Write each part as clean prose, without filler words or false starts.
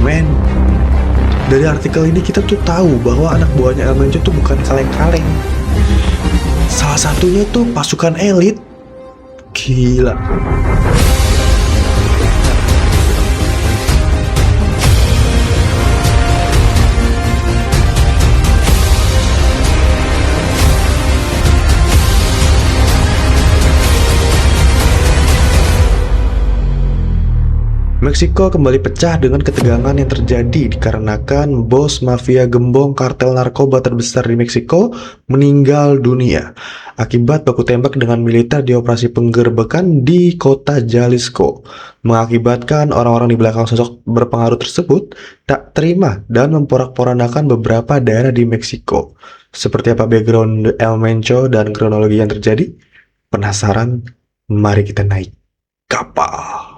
men, dari artikel ini kita tuh tahu bahwa anak buahnya El Mencho tuh bukan kaleng-kaleng. Salah satunya tuh pasukan elit. Gila. Meksiko kembali pecah dengan ketegangan yang terjadi dikarenakan bos mafia gembong kartel narkoba terbesar di Meksiko meninggal dunia akibat baku tembak dengan militer di operasi penggerbekan di kota Jalisco, mengakibatkan orang-orang di belakang sosok berpengaruh tersebut tak terima dan memporak-porandakan beberapa daerah di Meksiko. Seperti apa background El Mencho dan kronologi yang terjadi? Penasaran? Mari kita naik kapal.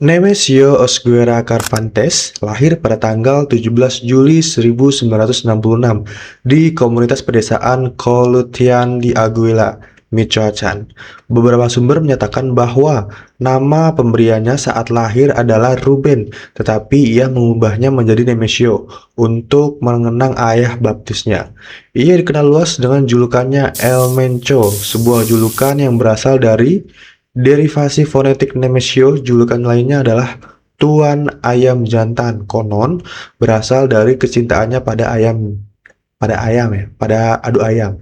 Nemesio Osguera Carvantes lahir pada tanggal 17 Juli 1966 di komunitas pedesaan Colutian di Aguila, Michoacán. Beberapa sumber menyatakan bahwa nama pemberiannya saat lahir adalah Ruben, tetapi ia mengubahnya menjadi Nemesio untuk mengenang ayah baptisnya. Ia dikenal luas dengan julukannya El Mencho, sebuah julukan yang berasal dari derivasi fonetik Nemesio. Julukan lainnya adalah Tuan Ayam Jantan, konon berasal dari kecintaannya pada adu ayam.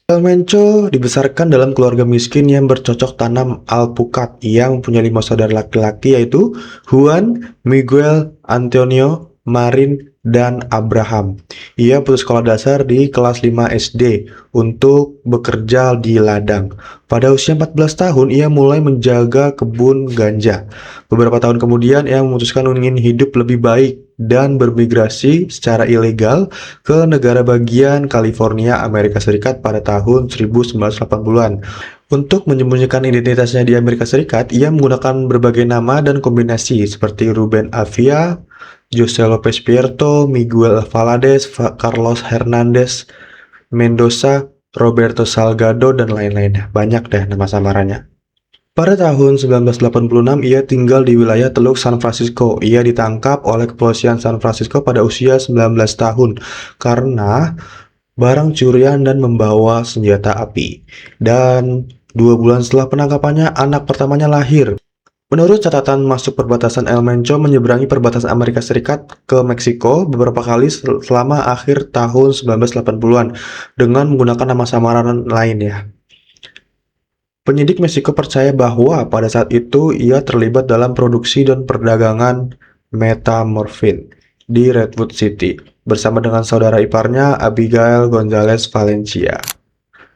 El Mencho dibesarkan dalam keluarga miskin yang bercocok tanam alpukat. Ia mempunyai 5 saudara laki-laki, yaitu Juan, Miguel, Antonio, Marin, dan Abraham. Ia putus sekolah dasar di kelas 5 SD untuk bekerja di ladang. Pada usia 14 tahun, ia mulai menjaga kebun ganja. Beberapa tahun kemudian, ia memutuskan ingin hidup lebih baik dan bermigrasi secara ilegal ke negara bagian California, Amerika Serikat pada tahun 1980-an. Untuk menyembunyikan identitasnya di Amerika Serikat, ia menggunakan berbagai nama dan kombinasi seperti Ruben Avia, Jose Lopez Prieto, Miguel Valadez, Carlos Hernandez Mendoza, Roberto Salgado, dan lain-lainnya. Banyak deh nama samarannya. Pada tahun 1986, ia tinggal di wilayah Teluk San Francisco. Ia ditangkap oleh kepolisian San Francisco pada usia 19 tahun karena barang curian dan membawa senjata api. Dan 2 bulan setelah penangkapannya, anak pertamanya lahir. Menurut catatan masuk perbatasan, El Mencho menyeberangi perbatasan Amerika Serikat ke Meksiko beberapa kali selama akhir tahun 1980-an dengan menggunakan nama samaran lainnya. Penyidik Meksiko percaya bahwa pada saat itu ia terlibat dalam produksi dan perdagangan metamorfin di Redwood City bersama dengan saudara iparnya Abigail Gonzalez Valencia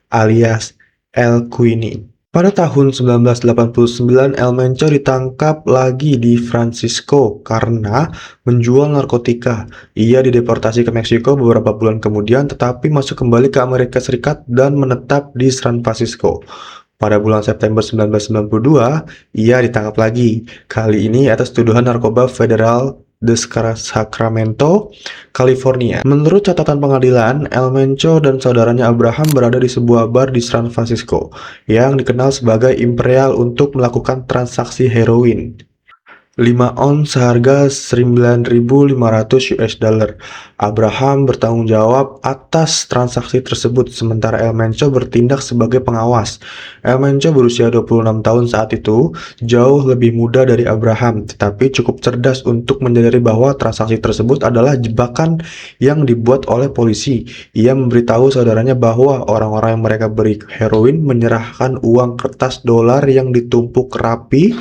alias El Queenie. Pada tahun 1989, El Mencho ditangkap lagi di Francisco karena menjual narkotika. Ia dideportasi ke Meksiko beberapa bulan kemudian, tetapi masuk kembali ke Amerika Serikat dan menetap di San Francisco. Pada bulan September 1992, ia ditangkap lagi, kali ini atas tuduhan narkoba federal de Sacramento, California. Menurut catatan pengadilan, El Mencho dan saudaranya Abraham berada di sebuah bar di San Francisco yang dikenal sebagai Imperial untuk melakukan transaksi heroin. 5 ons seharga 9.500 US dollar. Abraham bertanggung jawab atas transaksi tersebut, sementara El Mencho bertindak sebagai pengawas. El Mencho berusia 26 tahun saat itu, jauh lebih muda dari Abraham, tetapi cukup cerdas untuk menyadari bahwa transaksi tersebut adalah jebakan yang dibuat oleh polisi. Ia memberitahu saudaranya bahwa orang-orang yang mereka beri heroin menyerahkan uang kertas dolar yang ditumpuk rapi,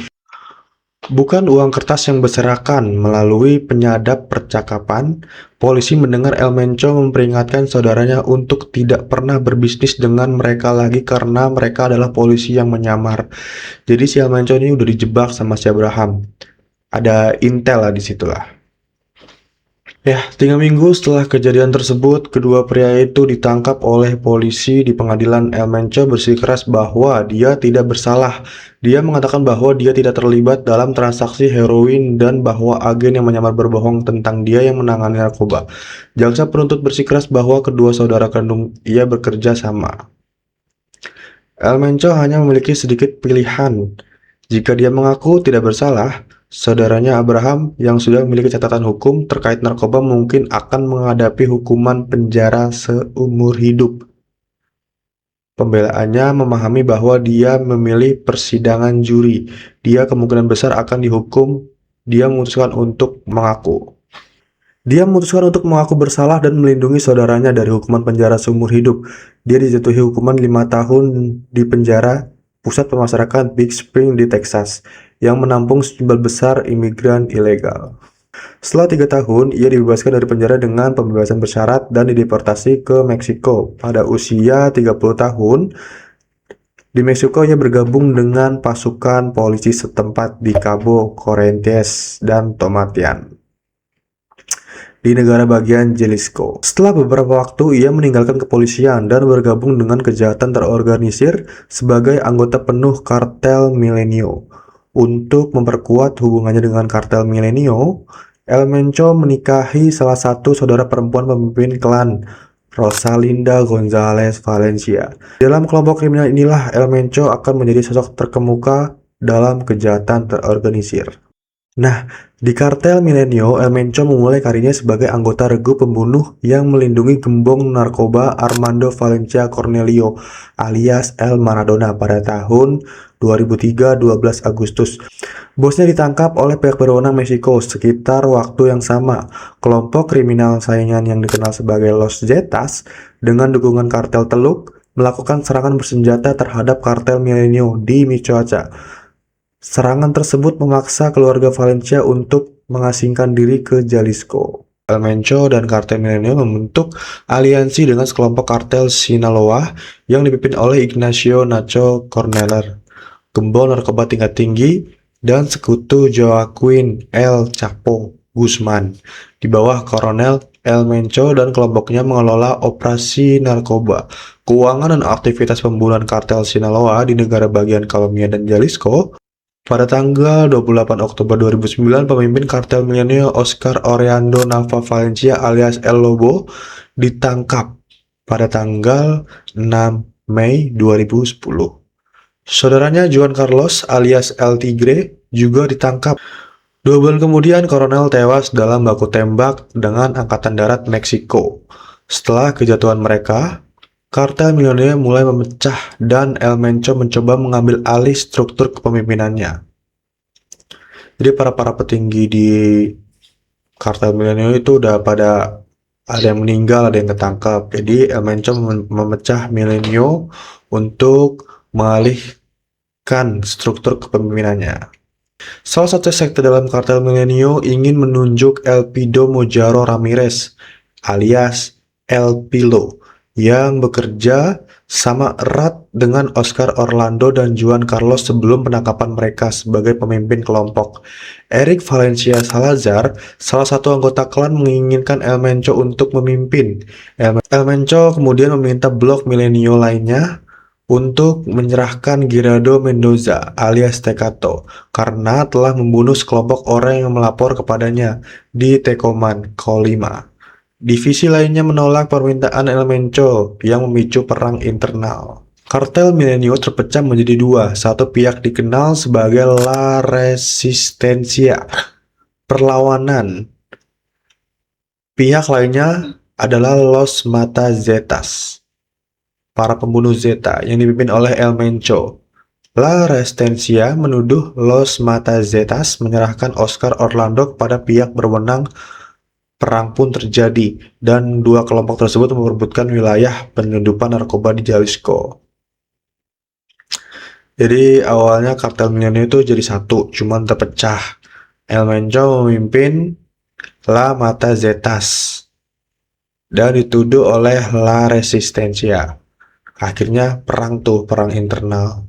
bukan uang kertas yang berserakan. Melalui penyadap percakapan, polisi mendengar El Mencho memperingatkan saudaranya untuk tidak pernah berbisnis dengan mereka lagi karena mereka adalah polisi yang menyamar. Jadi si El Mencho ini udah dijebak sama si Abraham. Ada intel lah di situlah. Ya, 3 minggu setelah kejadian tersebut, kedua pria itu ditangkap oleh polisi di pengadilan. El Mencho bersikeras bahwa dia tidak bersalah. Dia mengatakan bahwa dia tidak terlibat dalam transaksi heroin dan bahwa agen yang menyamar berbohong tentang dia yang menangani narkoba. Jaksa penuntut bersikeras bahwa kedua saudara kandung ia bekerja sama. El Menco hanya memiliki sedikit pilihan. Jika dia mengaku tidak bersalah, saudaranya Abraham yang sudah memiliki catatan hukum terkait narkoba mungkin akan menghadapi hukuman penjara seumur hidup. Pembelaannya memahami bahwa dia memilih persidangan juri. Dia kemungkinan besar akan dihukum. Dia memutuskan untuk mengaku. Dia memutuskan untuk mengaku bersalah dan melindungi saudaranya dari hukuman penjara seumur hidup. Dia dijatuhi hukuman 5 tahun di penjara pusat pemasyarakatan Big Spring di Texas, yang menampung sejumlah besar imigran ilegal. Setelah 3 tahun, ia dibebaskan dari penjara dengan pembebasan bersyarat dan dideportasi ke Meksiko. Pada usia 30 tahun, di Meksiko ia bergabung dengan pasukan polisi setempat di Cabo Corrientes dan Tomatian di negara bagian Jalisco. Setelah beberapa waktu, ia meninggalkan kepolisian dan bergabung dengan kejahatan terorganisir sebagai anggota penuh kartel Milenio. Untuk memperkuat hubungannya dengan kartel Milenio, El Menco menikahi salah satu saudara perempuan pemimpin klan, Rosalinda González Valencia. Dalam kelompok kriminal inilah El Menco akan menjadi sosok terkemuka dalam kejahatan terorganisir. Nah, di kartel Milenio, El Menco memulai karirnya sebagai anggota regu pembunuh yang melindungi gembong narkoba Armando Valencia Cornelio alias El Maradona pada tahun 2003 12 Agustus. Bosnya ditangkap oleh pihak berwenang Meksiko sekitar waktu yang sama. Kelompok kriminal saingan yang dikenal sebagai Los Zetas dengan dukungan kartel Teluk melakukan serangan bersenjata terhadap kartel Milenio di Michoacán. Serangan tersebut memaksa keluarga Valencia untuk mengasingkan diri ke Jalisco. El Menco dan kartel Milenio membentuk aliansi dengan sekelompok kartel Sinaloa yang dipimpin oleh Ignacio Nacho Corneler, gembong narkoba tingkat tinggi, dan sekutu Joaquin El Chapo Guzman. Di bawah Kolonel El Menco dan kelompoknya mengelola operasi narkoba, keuangan dan aktivitas pembunuhan kartel Sinaloa di negara bagian Colombia dan Jalisco. Pada tanggal 28 Oktober 2009, pemimpin kartel Milenio Oscar Orlando Nava Valencia alias El Lobo ditangkap pada tanggal 6 Mei 2010. Saudaranya Juan Carlos alias El Tigre juga ditangkap. 2 bulan kemudian, Kolonel tewas dalam baku tembak dengan Angkatan Darat Meksiko. Setelah kejatuhan mereka, kartel Milenio mulai memecah dan El Menco mencoba mengambil alih struktur kepemimpinannya. Jadi para petinggi di kartel Milenio itu udah pada ada yang meninggal, ada yang ketangkap. Jadi El Menco memecah Milenio untuk mengalihkan struktur kepemimpinannya. Salah satu sekte dalam kartel Milenio ingin menunjuk El Pido Mojaro Ramirez alias El Pilo yang bekerja sama erat dengan Oscar Orlando dan Juan Carlos sebelum penangkapan mereka sebagai pemimpin kelompok. Eric Valencia Salazar, salah satu anggota klan, menginginkan El Menco untuk memimpin. El Menco kemudian meminta blok Milenio lainnya untuk menyerahkan Gerardo Mendoza alias Tecato karena telah membunuh sekelompok orang yang melapor kepadanya di Tecomán, Colima. Divisi lainnya menolak permintaan El Menco yang memicu perang internal. Kartel Milenio terpecah menjadi dua. Satu pihak dikenal sebagai La Resistencia, perlawanan. Pihak lainnya adalah Los Mata Zetas, para pembunuh Zeta yang dipimpin oleh El Menco. La Resistencia menuduh Los Mata Zetas menyerahkan Oscar Orlando kepada pihak berwenang. Perang pun terjadi, dan dua kelompok tersebut memperebutkan wilayah penyelundupan narkoba di Jalisco. Jadi awalnya kartel Milenio itu jadi satu, cuman terpecah. El Menco memimpin La Mata Zetas dan dituduh oleh La Resistencia. Akhirnya perang internal.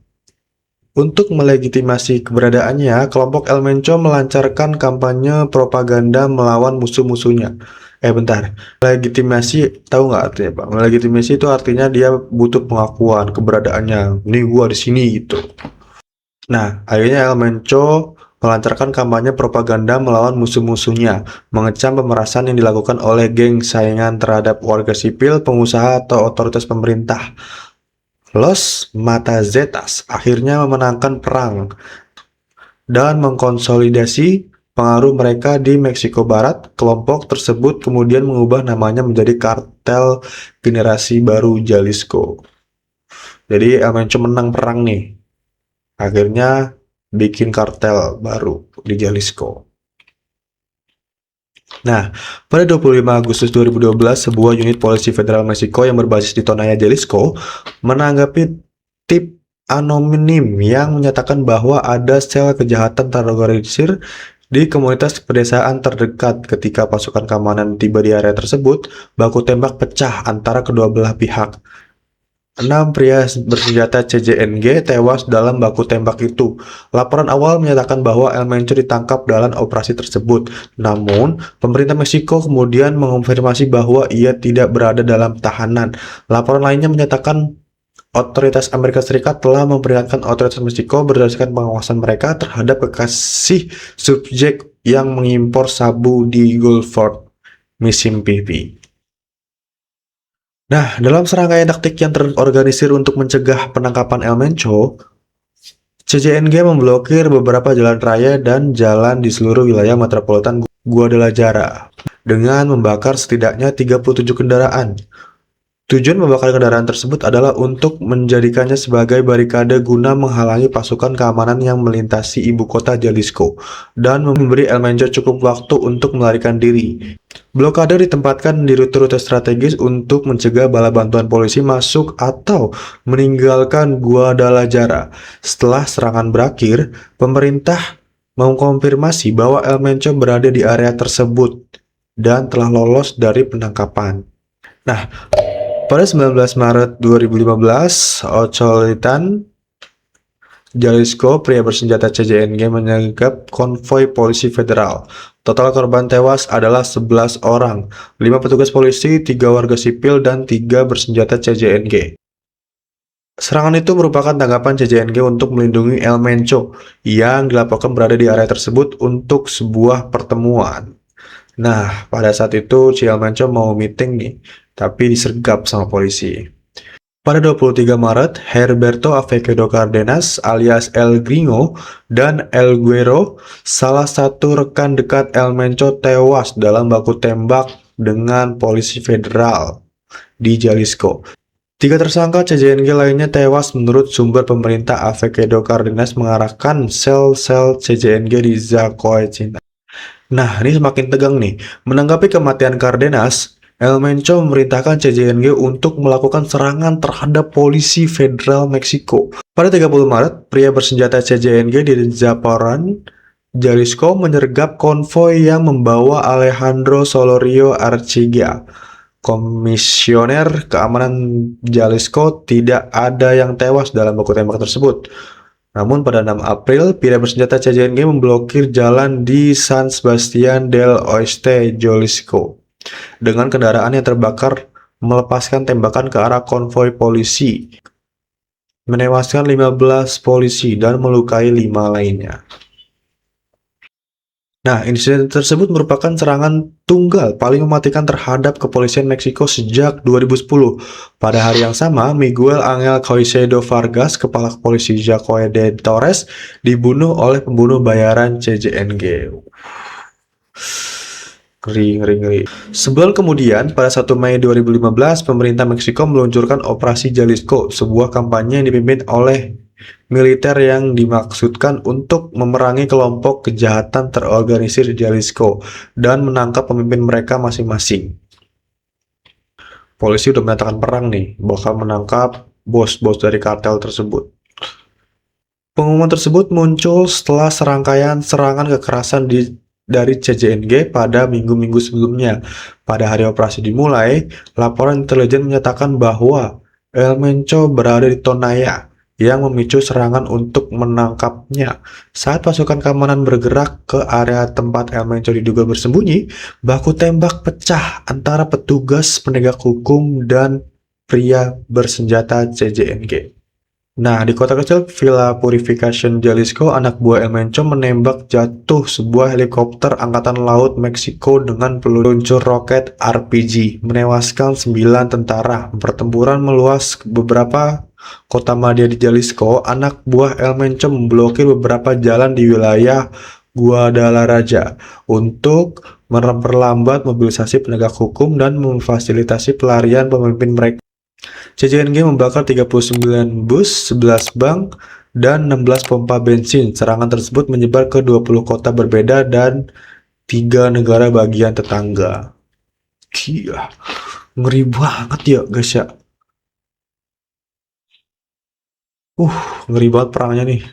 Untuk melegitimasi keberadaannya, kelompok El Menco melancarkan kampanye propaganda melawan musuh-musuhnya. Bentar, legitimasi tahu nggak artinya, Pak? Legitimasi itu artinya dia butuh pengakuan keberadaannya. Ini gua di sini gitu. Nah, akhirnya El Menco melancarkan kampanye propaganda melawan musuh-musuhnya, mengecam pemerasan yang dilakukan oleh geng saingan terhadap warga sipil, pengusaha, atau otoritas pemerintah. Los Matazetas akhirnya memenangkan perang dan mengkonsolidasi pengaruh mereka di Meksiko Barat. Kelompok tersebut kemudian mengubah namanya menjadi Kartel Generasi Baru Jalisco. Jadi El Mencho menang perang nih. Akhirnya bikin kartel baru di Jalisco. Nah, pada 25 Agustus 2012, sebuah unit polisi federal Meksiko yang berbasis di Tonaya, Jalisco, menanggapi tip anonim yang menyatakan bahwa ada sel kejahatan terorganisir di komunitas pedesaan terdekat. Ketika pasukan keamanan tiba di area tersebut, baku tembak pecah antara kedua belah pihak. 6 pria bersenjata CJNG tewas dalam baku tembak itu. Laporan awal menyatakan bahwa El Mencho ditangkap dalam operasi tersebut. Namun, pemerintah Meksiko kemudian mengonfirmasi bahwa ia tidak berada dalam tahanan. Laporan lainnya menyatakan otoritas Amerika Serikat telah memperingatkan otoritas Meksiko berdasarkan pengawasan mereka terhadap kekasih subjek yang mengimpor sabu di Gulf Fort, Mississippi. Nah, dalam serangkaian taktik yang terorganisir untuk mencegah penangkapan El Mencho, CJNG memblokir beberapa jalan raya dan jalan di seluruh wilayah metropolitan Guadalajara dengan membakar setidaknya 37 kendaraan. Tujuan membakar kendaraan tersebut adalah untuk menjadikannya sebagai barikade guna menghalangi pasukan keamanan yang melintasi ibu kota Jalisco dan memberi El Mencho cukup waktu untuk melarikan diri. Blokade ditempatkan di rute-rute strategis untuk mencegah bala bantuan polisi masuk atau meninggalkan Guadalajara. Setelah serangan berakhir, pemerintah mengkonfirmasi bahwa El Mencho berada di area tersebut dan telah lolos dari penangkapan. Nah, pada 19 Maret 2015, Ocholitan, Jalisco, pria bersenjata CJNG menyergap konvoi polisi federal. Total korban tewas adalah 11 orang, 5 petugas polisi, 3 warga sipil, dan 3 bersenjata CJNG. Serangan itu merupakan tanggapan CJNG untuk melindungi El Mencho yang dilaporkan berada di area tersebut untuk sebuah pertemuan. Nah, pada saat itu El Mencho mau meeting nih, tapi disergap sama polisi. Pada 23 Maret, Herberto Avequedo Cardenas alias El Gringo dan El Güero, salah satu rekan dekat El Mencho, tewas dalam baku tembak dengan polisi federal di Jalisco. 3 tersangka CJNG lainnya tewas menurut sumber pemerintah. Avequedo Cardenas mengarahkan sel-sel CJNG di Zacoalcina. Nah, ini semakin tegang nih. Menanggapi kematian Cardenas, El Mencho memerintahkan CJNG untuk melakukan serangan terhadap polisi federal Meksiko. Pada 30 Maret, pria bersenjata CJNG di Zaporan, Jalisco menyergap konvoi yang membawa Alejandro Solorio Archigua, komisioner keamanan Jalisco. Tidak ada yang tewas dalam baku tembak tersebut. Namun pada 6 April, pria bersenjata CJNG memblokir jalan di San Sebastián del Oeste, Jalisco, dengan kendaraan yang terbakar, melepaskan tembakan ke arah konvoi polisi, menewaskan 15 polisi dan melukai 5 lainnya. Nah, insiden tersebut merupakan serangan tunggal paling mematikan terhadap kepolisian Meksiko sejak 2010. Pada hari yang sama, Miguel Angel Caicedo Vargas, kepala polisi Joaquín de Torres, dibunuh oleh pembunuh bayaran CJNG. Ngeri. Sebulan kemudian, pada 1 Mei 2015, pemerintah Meksiko meluncurkan Operasi Jalisco, sebuah kampanye yang dipimpin oleh militer yang dimaksudkan untuk memerangi kelompok kejahatan terorganisir di Jalisco dan menangkap pemimpin mereka masing-masing. Polisi udah menyatakan perang nih, bakal menangkap bos-bos dari kartel tersebut. Pengumuman tersebut muncul setelah serangkaian serangan kekerasan dari CJNG pada minggu-minggu sebelumnya. Pada hari operasi dimulai, laporan intelijen menyatakan bahwa El Mencho berada di Tonaya, yang memicu serangan untuk menangkapnya. Saat pasukan keamanan bergerak ke area tempat El Mencho diduga bersembunyi, baku tembak pecah antara petugas penegak hukum dan pria bersenjata CJNG. Nah, di kota kecil Villa Purificación, Jalisco, anak buah El Mencho menembak jatuh sebuah helikopter Angkatan Laut Meksiko dengan peluncur roket RPG, menewaskan 9 tentara. Pertempuran meluas ke beberapa kota madya di Jalisco, anak buah El Mencho memblokir beberapa jalan di wilayah Guadalajara untuk memperlambat mobilisasi penegak hukum dan memfasilitasi pelarian pemimpin mereka. CJNG membakar 39 bus, 11 bank, dan 16 pompa bensin. Serangan tersebut menyebar ke 20 kota berbeda dan 3 negara bagian tetangga. Gila, ngeri banget ya guys ya. Ngeri banget perangnya nih.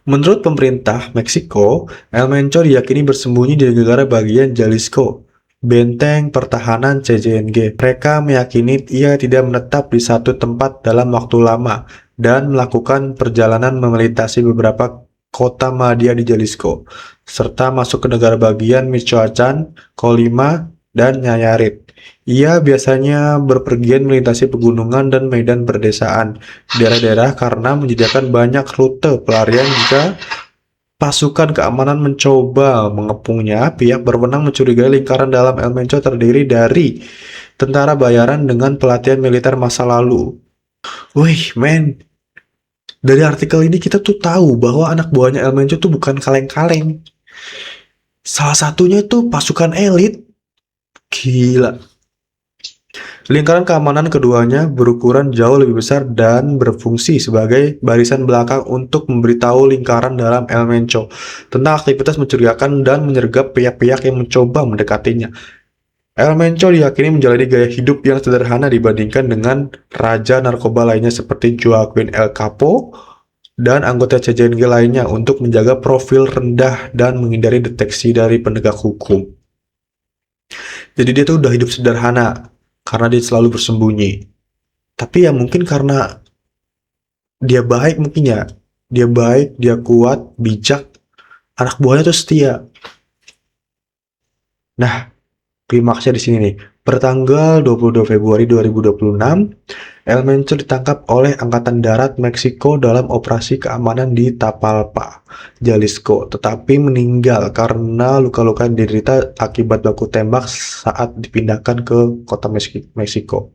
Menurut pemerintah Meksiko, El Mencho diyakini bersembunyi di negara bagian Jalisco, benteng pertahanan CJNG. Mereka meyakini ia tidak menetap di satu tempat dalam waktu lama dan melakukan perjalanan melintasi beberapa kota madya di Jalisco, serta masuk ke negara bagian Michoacán, Colima, dan Nayarit. Ia biasanya berpergian melintasi pegunungan dan medan perdesaan daerah-daerah karena menyediakan banyak rute pelarian. Jika pasukan keamanan mencoba mengepungnya, pihak berwenang mencurigai lingkaran dalam El Mencho terdiri dari tentara bayaran dengan pelatihan militer masa lalu. Wih, men. Dari artikel ini kita tuh tahu bahwa anak buahnya El Mencho tuh bukan kaleng-kaleng. Salah satunya itu pasukan elit. Gila. Lingkaran keamanan keduanya berukuran jauh lebih besar dan berfungsi sebagai barisan belakang untuk memberitahu lingkaran dalam El Mencho tentang aktivitas mencurigakan dan menyergap pihak-pihak yang mencoba mendekatinya. El Mencho diyakini menjalani gaya hidup yang sederhana dibandingkan dengan raja narkoba lainnya seperti Joaquin El Capo dan anggota CJNG lainnya untuk menjaga profil rendah dan menghindari deteksi dari penegak hukum. Jadi dia tuh udah hidup sederhana karena dia selalu bersembunyi. Tapi ya mungkin karena dia baik mungkin ya. Dia baik, dia kuat, bijak. Anak buahnya tuh setia. Nah, klimaksnya di sini nih. Pertanggal 22 Februari 2026, El Mencho ditangkap oleh Angkatan Darat Meksiko dalam operasi keamanan di Tapalpa, Jalisco, tetapi meninggal karena luka-luka yang diderita akibat baku tembak saat dipindahkan ke kota Meksiko.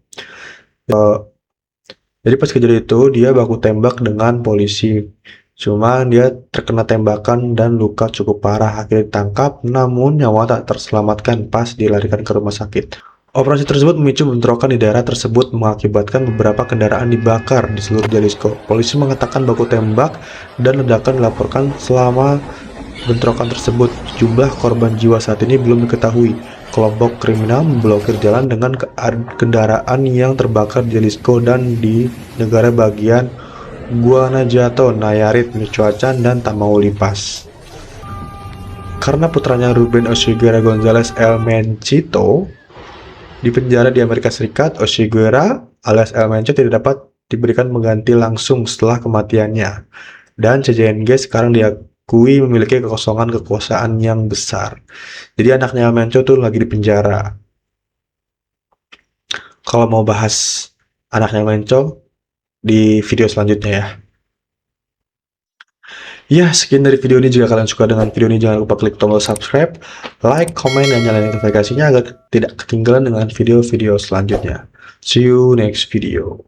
Jadi pas kejadian itu dia baku tembak dengan polisi. Cuma dia terkena tembakan dan luka cukup parah, akhirnya ditangkap, namun nyawa tak terselamatkan pas dilarikan ke rumah sakit. Operasi tersebut memicu bentrokan di daerah tersebut mengakibatkan beberapa kendaraan dibakar di seluruh Jalisco. Polisi mengatakan baku tembak dan ledakan dilaporkan selama bentrokan tersebut. Jumlah korban jiwa saat ini belum diketahui. Kelompok kriminal memblokir jalan dengan kendaraan yang terbakar di Jalisco dan di negara bagian Guanajuato, Nayarit, Michoacán, dan Tamaulipas. Karena putranya Ruben Oseguera González El Menchito dipenjara di Amerika Serikat, Oseguera alias El Mencho tidak dapat diberikan pengganti langsung setelah kematiannya. Dan CJNG sekarang diakui memiliki kekosongan kekuasaan yang besar. Jadi anaknya El Mencho tuh lagi di penjara. Kalau mau bahas anaknya El Mencho di video selanjutnya ya. Ya, sekian dari video ini. Jika kalian suka dengan video ini, jangan lupa klik tombol subscribe, like, komen, dan nyalain notifikasinya agar tidak ketinggalan dengan video-video selanjutnya. See you next video.